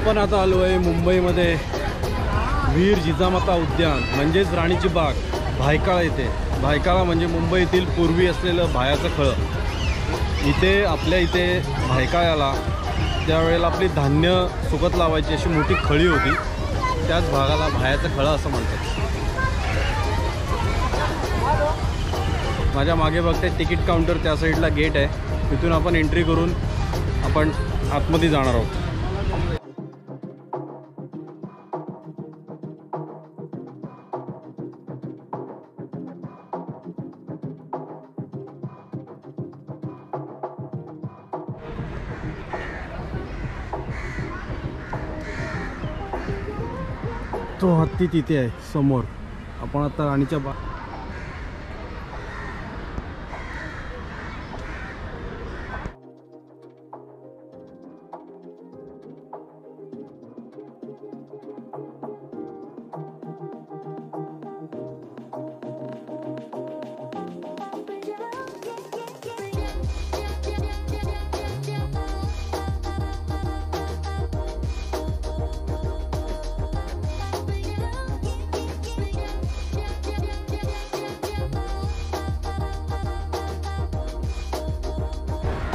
आपण आता आलो आहे मुंबईमध्ये वीर जिजामाता उद्यान म्हणजेच राणीची बाग भायखळा येथे। भायखळा म्हणजे मुंबईतील पूर्वी असलेलं भायाचं खळं। इथे आपल्या इथे भायखळ्याला त्यावेळेला आपली धान्य सुकत लावायची अशी मोठी खळी होती, त्याच भागाला भायाचं खळं असं म्हणतात। माझ्या मागे बघते तिकीट काउंटर, त्या साईडला गेट आहे, तिथून आपण एंट्री करून आपण आतमध्ये जाणार आहोत। तो हत्ती तिथे आहे समोर। आपण आता राणीच्या बाग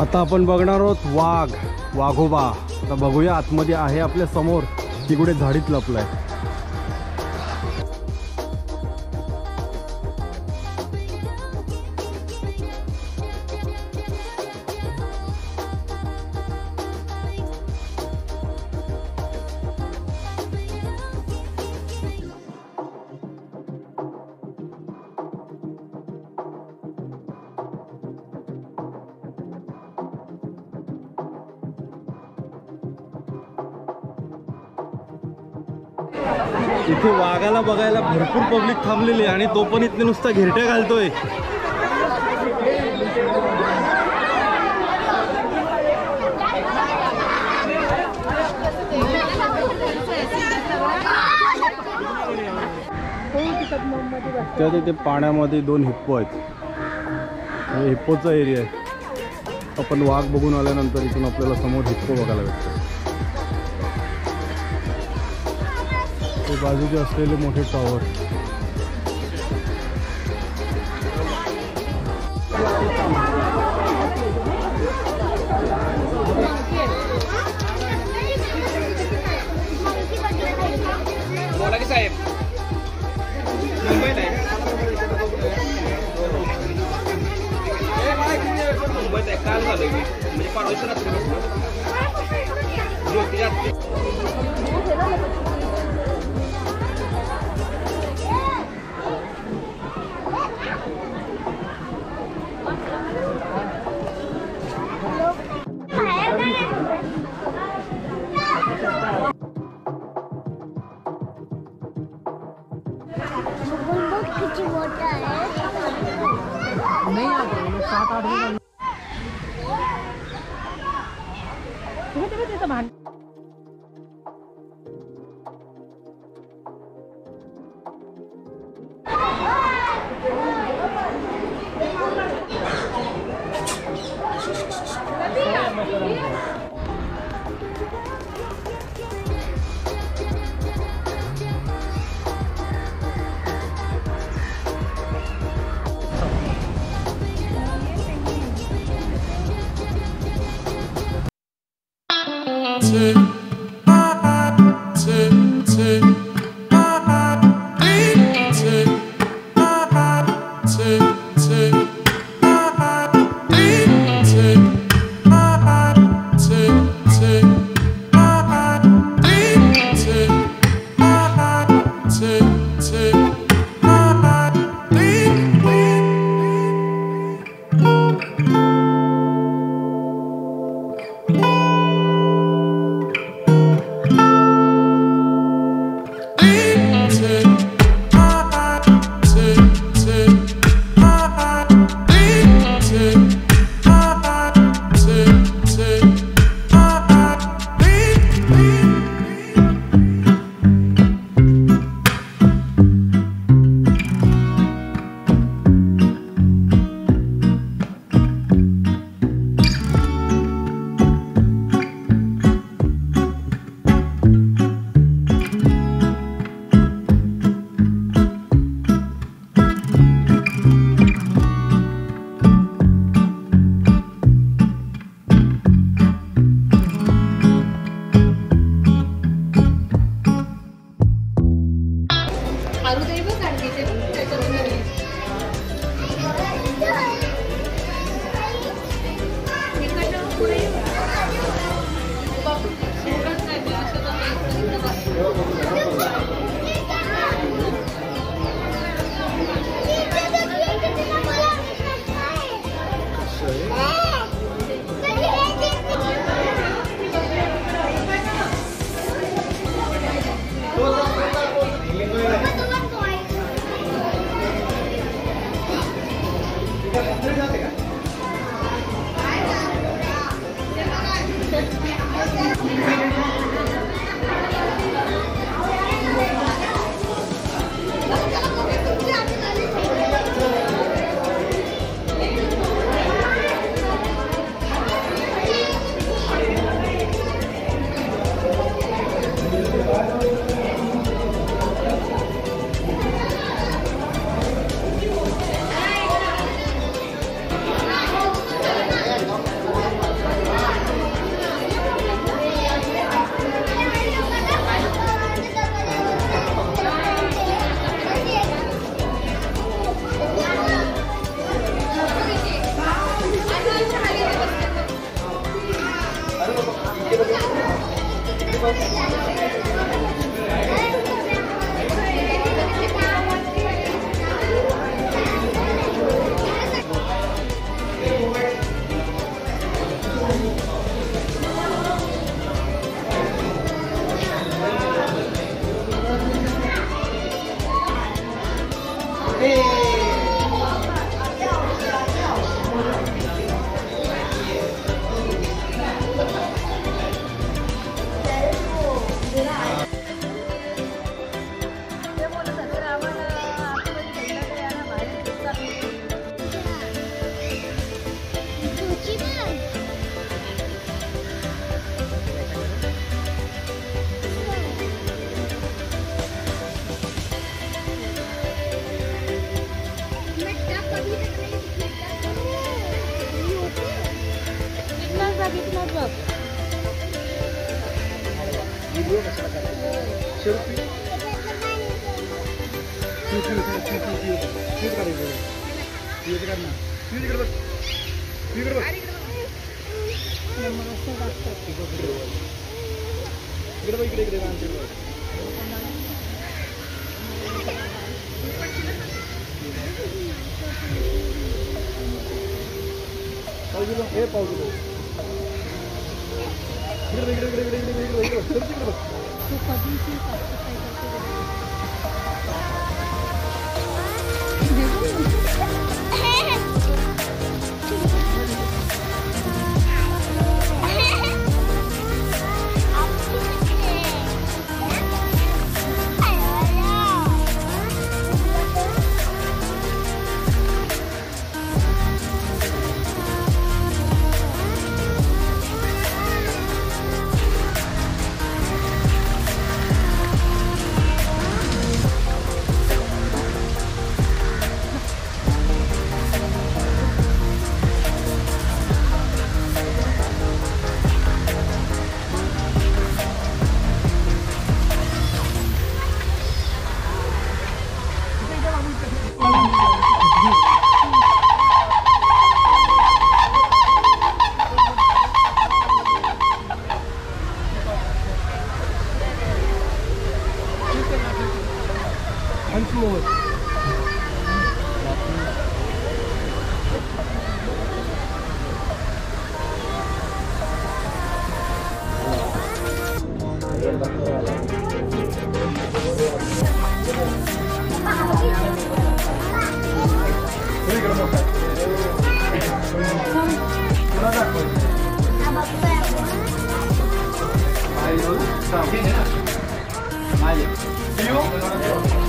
आता आपण बघणार आहोत वाघोबा। आता बघूया आतमध्ये आहे आपल्या समोर, तिकडे झाडीत लपलाय। इथे वाघाला बघायला भरपूर पब्लिक थांबलेली आहे आणि तो पण इथे नुसता घिरट्या घालतोय। त्या तिथे पाण्यामध्ये 2 हिप्पो आहेत, हे हिप्पोचा एरिया आहे। आपण वाघ बघून आल्यानंतर इथून आपल्याला समोर हिप्पो बघायला भेटतो। ते बाजूचे असलेले मोठे टॉवर। बोला की साहेब, मुंबईत आहे मुंबईत आहे काल झालं की म्हणजे परवा नहीं आ गए 7-8 दिन तो भान Mayo.